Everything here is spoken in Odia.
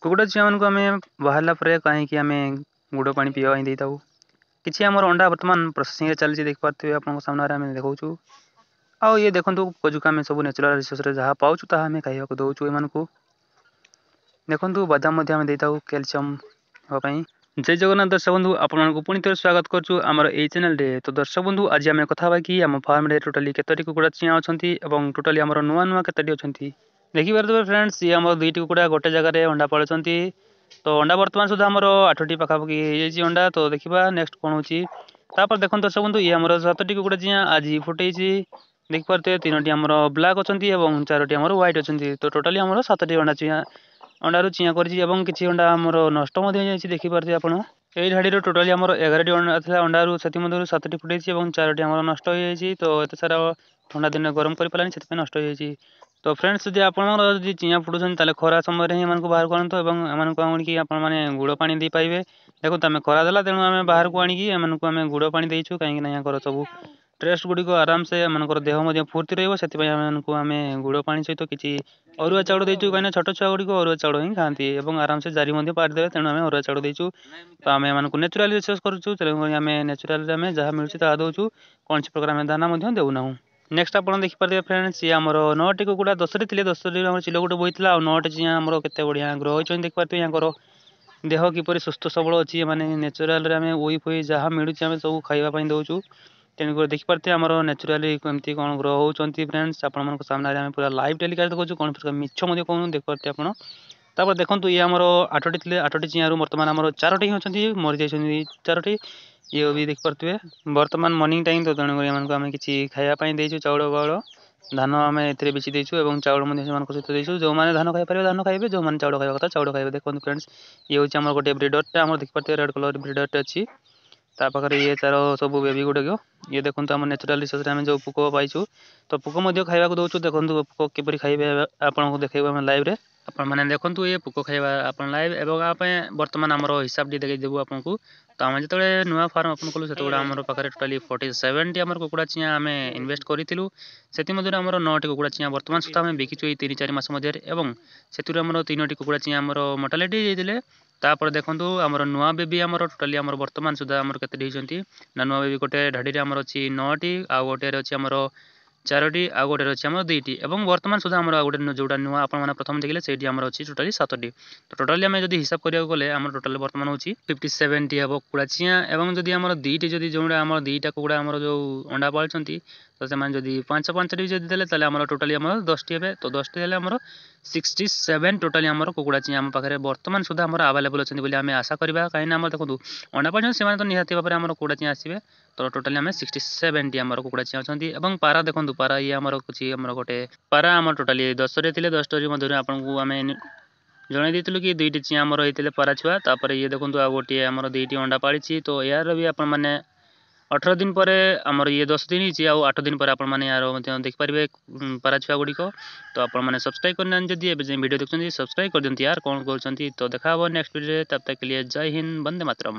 କୁକୁଡ଼ା ଛୁଆମାନଙ୍କୁ ଆମେ ବାହାରିଲା ପରେ କାହିଁକି ଆମେ ଗୁଡ଼ ପାଣି ପିଇବା ପାଇଁ ଦେଇଥାଉ। କିଛି ଆମର ଅଣ୍ଡା ବର୍ତ୍ତମାନ ପ୍ରୋସେସିଂରେ ଚାଲିଛି ଦେଖିପାରୁଥିବେ ଆପଣଙ୍କ ସାମ୍ନାରେ ଆମେ ଦେଖାଉଛୁ। ଆଉ ଇଏ ଦେଖନ୍ତୁ କଜୁକୁ ଆମେ ସବୁ ନ୍ୟାଚୁରାଲ ରିସୋର୍ସରେ ଯାହା ପାଉଛୁ ତାହା ଆମେ ଖାଇବାକୁ ଦେଉଛୁ ଏମାନଙ୍କୁ। ଦେଖନ୍ତୁ ବାଦାମ ମଧ୍ୟ ଆମେ ଦେଇଥାଉ କ୍ୟାଲସିୟମ ହେବା ପାଇଁ। ଜୟ ଜଗନ୍ନାଥ ଦର୍ଶକ ବନ୍ଧୁ, ଆପଣମାନଙ୍କୁ ପୁଣି ଥରେ ସ୍ୱାଗତ କରୁଛୁ ଆମର ଏଇ ଚ୍ୟାନେଲରେ। ତ ଦର୍ଶକ ବନ୍ଧୁ, ଆଜି ଆମେ କଥା ହେବା କି ଆମ ଫାର୍ମରେ ଟୋଟାଲି କେତୋଟି କୁକୁଡ଼ା ଚିଆଁ ଅଛନ୍ତି ଏବଂ ଟୋଟାଲି ଆମର ନୂଆ କେତୋଟି ଅଛନ୍ତି। ଦେଖିପାରୁଥିବେ ଫ୍ରେଣ୍ଡସ୍, ଇଏ ଆମର ଦୁଇଟି କୁକୁଡ଼ା ଗୋଟେ ଜାଗାରେ ଅଣ୍ଡା ପାଳୁଛନ୍ତି। ତ ଅଣ୍ଡା ବର୍ତ୍ତମାନ ସୁଦ୍ଧା ଆମର 8ଟି ପାଖାପାଖି ହେଇଯାଇଛି ଅଣ୍ଡା। ତ ଦେଖିବା ନେକ୍ସଟ କ'ଣ ହେଉଛି। ତାପରେ ଦେଖନ୍ତୁ ଦର୍ଶକ ବନ୍ଧୁ, ଇଏ ଆମର 7ଟି କୁକୁଡ଼ା ଚିଆଁ ଆଜି ଫୁଟେଇଛି। ଦେଖିପାରୁଥିବେ 3ଟି ଆମର ବ୍ଲାକ୍ ଅଛନ୍ତି ଏବଂ 4ଟି ଆମର ହ୍ୱାଇଟ୍ ଅଛନ୍ତି। ତ ଟୋଟାଲି ଆମର 7ଟି ଅଣ୍ଡାରୁ ଚିଆଁ କରିଛି ଏବଂ କିଛି ଅଣ୍ଡା ଆମର ନଷ୍ଟ ମଧ୍ୟ ହେଇଯାଇଛି। ଦେଖିପାରୁଥିବେ ଆପଣ ଏଇ ଧାଡ଼ିରେ ଟୋଟାଲି ଆମର 11ଟି ଅଣ୍ଡା ଥିଲା ଅଣ୍ଡାରୁ, ସେଥିମଧ୍ୟରୁ 7ଟି ଫୁଟେଇଛି ଏବଂ 4ଟି ଆମର ନଷ୍ଟ ହେଇଯାଇଛି। ତ ଏତେ ସାରା ଥଣ୍ଡା ଦିନରେ ଗରମ କରିପାରିଲାନି, ସେଥିପାଇଁ ନଷ୍ଟ ହେଇଯାଇଛି। ତ ଫ୍ରେଣ୍ଡସ୍, ଯଦି ଆପଣଙ୍କର ଯଦି ଚିଆଁ ଫୁଟୁଛନ୍ତି ତାହେଲେ ଖରା ସମୟରେ ହିଁ ଏମାନଙ୍କୁ ବାହାରକୁ ଆଣନ୍ତୁ ଏବଂ ଏମାନଙ୍କୁ ଆଣିକି ଆପଣମାନେ ଗୁଡ଼ ପାଣି ଦେଇପାରିବେ। ଦେଖନ୍ତୁ ଆମେ ଖରା ଦେଲା, ତେଣୁ ଆମେ ବାହାରକୁ ଆଣିକି ଏମାନଙ୍କୁ ଆମେ ଗୁଡ଼ ପାଣି ଦେଇଛୁ। କାହିଁକି ନା ୟାଙ୍କର ସବୁ ଟ୍ରେଷ୍ଟ ଗୁଡ଼ିକ ଆରାମସେ ଏମାନଙ୍କର ଦେହ ମଧ୍ୟ ଫୁର୍ତ୍ତି ରହିବ। ସେଥିପାଇଁ ଏମାନଙ୍କୁ ଆମେ ଗୁଡ଼ ପାଣି ସହିତ କିଛି ଅରୁଆ ଚାଉଳ ଦେଇଛୁ। କାହିଁକିନା ଛୋଟ ଛୁଆ ଗୁଡ଼ିକ ଅରୁଆ ଚାଉଳ ହିଁ ଖାଆନ୍ତି ଏବଂ ଆରାମସେ ଜାରି ମଧ୍ୟ ପାରିଦେବେ। ତେଣୁ ଆମେ ଅରୁଆ ଚାଉଳ ଦେଇଛୁ। ତ ଆମେ ଏମାନଙ୍କୁ ନ୍ୟାଚୁରାଲି ରିସର୍ଚ୍ଚ କରୁଛୁ, ତେଣୁକରି ଆମେ ନ୍ୟାଚୁରାଲରେ ଆମେ ଯାହା ମିଳୁଛି ତାହା ଦେଉଛୁ। କୌଣସି ପ୍ରକାର ଆମେ ଦାନା ମଧ୍ୟ ଦେଉନାହୁଁ। ନେକ୍ସଟ ଆପଣ ଦେଖିପାରିବେ ଫ୍ରେଣ୍ଡସ୍, ଇଏ ଆମର 9ଟି କୁକୁଡ଼ା 10ଟି ଥିଲେ, 10ଟି ଆମର ଚିଲ ଗୋଟେ ବୋଇଥିଲା ଆଉ 9ଟି ଚିଆଁ ଆମର କେତେ ବଢ଼ିଆ ଗ୍ରୋ ହୋଇଛନ୍ତି। ଦେଖିପାରୁଥିବେ ୟାଙ୍କର ଦେହ କିପରି ସୁସ୍ଥ ସବଳ ଅଛି। ମାନେ ନ୍ୟାଚୁରାଲରେ ଆମେ ଉଇ ଫୁଇ ଯାହା ମିଳୁଛି ଆମେ ସବୁ ଖାଇବା ପାଇଁ ଦେଉଛୁ। ତେଣୁକରି ଦେଖିପାରୁଥିବେ ଆମର ନ୍ୟାଚୁରାଲି କେମିତି କ'ଣ ଗ୍ରୋ ହେଉଛନ୍ତି। ଫ୍ରେଣ୍ଡସ୍, ଆପଣମାନଙ୍କ ସାମ୍ନାରେ ଆମେ ପୁରା ଲାଇଭ୍ ଟେଲିକାଷ୍ଟ ଦେଖାଉଛୁ, କ'ଣ ମିଛ ମଧ୍ୟ କହୁନୁ। ଦେଖିପାରୁଥିବେ ଆପଣ। ତାପରେ ଦେଖନ୍ତୁ, ଇଏ ଆମର 8ଟି ଥିଲେ, 8ଟି ଚିଆଁରୁ ବର୍ତ୍ତମାନ ଆମର 4ଟି ହିଁ ଅଛନ୍ତି, ମରିଯାଇଛନ୍ତି 4ଟି। ଇଏ ବି ଦେଖିପାରୁଥିବେ ବର୍ତ୍ତମାନ ମର୍ଣ୍ଣିଂ ଟାଇମ୍, ତ ତେଣୁକରି ଏମାନଙ୍କୁ ଆମେ କିଛି ଖାଇବା ପାଇଁ ଦେଇଛୁ ଚାଉଳ ବାଉଳ ଧାନ ଆମେ ଏଥିରେ ବିଛି ଦେଇଛୁ ଏବଂ ଚାଉଳ ମଧ୍ୟ ସେମାନଙ୍କ ସହିତ ଦେଇଛୁ। ଯେଉଁମାନେ ଧାନ ଖାଇପାରିବେ ଧାନ ଖାଇବେ, ଯେଉଁମାନେ ଚାଉଳ ଖାଇବା କଥା ଚାଉଳ ଖାଇବେ। ଦେଖନ୍ତୁ ଫ୍ରେଣ୍ଡସ୍, ଇଏ ହେଉଛି ଆମର ଗୋଟେ ବ୍ରିଡରଟା, ଆମର ଦେଖିପାରୁଥିବେ ରେଡ୍ କଲର୍ ବ୍ରିଡରଟେ ଅଛି। ତା ପାଖରେ ଇଏ ତାର ସବୁ ବେବି ଗୁଡ଼ାକ। ଇଏ ଦେଖନ୍ତୁ ଆମ ନ୍ୟାଚୁରାଲ ରିସୋର୍ସରେ ଆମେ ଯେଉଁ ପୋକ ପାଇଛୁ, ତ ପୋକ ମଧ୍ୟ ଖାଇବାକୁ ଦେଉଛୁ। ଦେଖନ୍ତୁ ପୋକ କିପରି ଖାଇବେ ଆପଣଙ୍କୁ ଦେଖେଇବୁ ଆମେ ଲାଇଭ୍ରେ। ଆପଣମାନେ ଦେଖନ୍ତୁ ଏ ପୋକ ଖାଇବା ଆପଣ ଲାଇଭ୍ ଏବଂ ଆ ପାଇଁ ବର୍ତ୍ତମାନ ଆମର ହିସାବଟି ଦେଖେଇଦେବୁ ଆପଣଙ୍କୁ। ତ ଆମେ ଯେତେବେଳେ ନୂଆ ଫାର୍ମ ଓପନ୍ କଲୁ, ସେତେବେଳେ ଆମର ପାଖରେ ଟୋଟାଲି 47ଟି ଆମର କୁକୁଡ଼ା ଚିଆଁ ଆମେ ଇନଭେଷ୍ଟ କରିଥିଲୁ। ସେଥିମଧ୍ୟରୁ ଆମର 9ଟି କୁକୁଡ଼ା ଚିଆଁ ବର୍ତ୍ତମାନ ସୁଦ୍ଧା ଆମେ ବିକିଛୁ ଏଇ 3-4 ମାସ ମଧ୍ୟରେ ଏବଂ ସେଥିରୁ ଆମର 3ଟି କୁକୁଡ଼ା ଚିଆଁ ଆମର ମର୍ଟାଲିଟି ହେଇଯାଇଥିଲେ। ତାପରେ ଦେଖନ୍ତୁ ଆମର ନୂଆ ବେବି ଆମର ଟୋଟାଲି ଆମର ବର୍ତ୍ତମାନ ସୁଦ୍ଧା ଆମର କେତେଟି ହେଇଛନ୍ତି ନା, ନୂଆ ବେବି ଗୋଟେ ଧାଡ଼ିରେ ଆମର ଅଛି 9ଟି, ଆଉ ଗୋଟେରେ ଅଛି ଆମର 4ଟି, ଆଉ ଗୋଟେରେ ଅଛି ଆମର 2ଟି ଏବଂ ବର୍ତ୍ତମାନ ସୁଦ୍ଧା ଆମର ଆଉ ଗୋଟେ ଯେଉଁଟା ନୂଆ ଆପଣମାନେ ପ୍ରଥମେ ଦେଖିଲେ ସେଇଠି ଆମର ଅଛି ଟୋଟାଲି 7ଟି। ତ ଟୋଟାଲି ଆମେ ଯଦି ହିସାବ କରିବାକୁ ଗଲେ ଆମର ଟୋଟାଲି ବର୍ତ୍ତମାନ ହେଉଛି 57ଟି ହେବ କୁକୁଡ଼ା ଚିଆଁ। ଏବଂ ଯଦି ଆମର 2ଟି ଯଦି ଯେଉଁଟା ଆମର 2ଟା କୁକୁଡ଼ା ଆମର ଯେଉଁ ଅଣ୍ଡା ପାଳୁଛନ୍ତି, ତ ସେମାନେ ଯଦି 5-5ଟି ଯଦି ଦେଲେ ତାହେଲେ ଆମର ଟୋଟାଲି ଆମର 10ଟି ହେବେ। ତ 10ଟି ହେଲେ ଆମର 67 ଟୋଟାଲି ଆମର କୁକୁଡ଼ା ଚିଆଁ ଆମ ପାଖରେ ବର୍ତ୍ତମାନ ସୁଦ୍ଧା ଆମର ଆଭେଲେବଲ୍ ଅଛନ୍ତି ବୋଲି ଆମେ ଆଶା କରିବା। କାହିଁକିନା ଆମର ଦେଖନ୍ତୁ ଅଣ୍ଡା ପାଳୁଛନ୍ତି, ସେମାନେ ତ ନିହାତି ଭାବରେ ଆମର କୁକୁଡ଼ା ଚିଆଁ ଆସିବେ। ତ ଟୋଟାଲି ଆମେ 67ଟି ଆମର କୁକୁଡ଼ା ଚିଆଁ ଅଛନ୍ତି। ଏବଂ ପାରା ଦେଖନ୍ତୁ, ପାରା ଇଏ ଆମର କିଛି ଆମର ଗୋଟେ ପାରା ଆମର ଟୋଟାଲି 10ରେ ଥିଲେ, 10ଟି ମଧ୍ୟରୁ ଆପଣଙ୍କୁ ଆମେ ଜଣାଇ ଦେଇଥିଲୁ କି 2ଟି ଚିଆଁ ଆମର ହେଇଥିଲେ ପାରା ଛୁଆ। ତାପରେ ଇଏ ଦେଖନ୍ତୁ ଆଉ ଗୋଟିଏ ଆମର 2ଟି ଅଣ୍ଡା ପାଳିଛି। ତ ଏହାର ବି ଆପଣମାନେ 18 ଦିନ ପରେ ଆମର ଇଏ 10 ଦିନ ହେଇଛି, ଆଉ 8 ଦିନ ପରେ ଆପଣମାନେ ଏହାର ମଧ୍ୟ ଦେଖିପାରିବେ ପାରା ଛୁଆ ଗୁଡ଼ିକ। ତ ଆପଣମାନେ ସବସ୍କ୍ରାଇବ୍ କରିନାହାନ୍ତି ଯଦି ଏବେ ଯାଇ ଭିଡ଼ିଓ ଦେଖୁଛନ୍ତି, ସବସ୍କ୍ରାଇବ୍ କରିଦିଅନ୍ତି ୟାର, କ'ଣ କରୁଛନ୍ତି। ତ ଦେଖା ହେବ ନେକ୍ସଟ ଭିଡ଼ିଓରେ। ତବ ତକ के लिए जय हिंद, वंदे मातरम।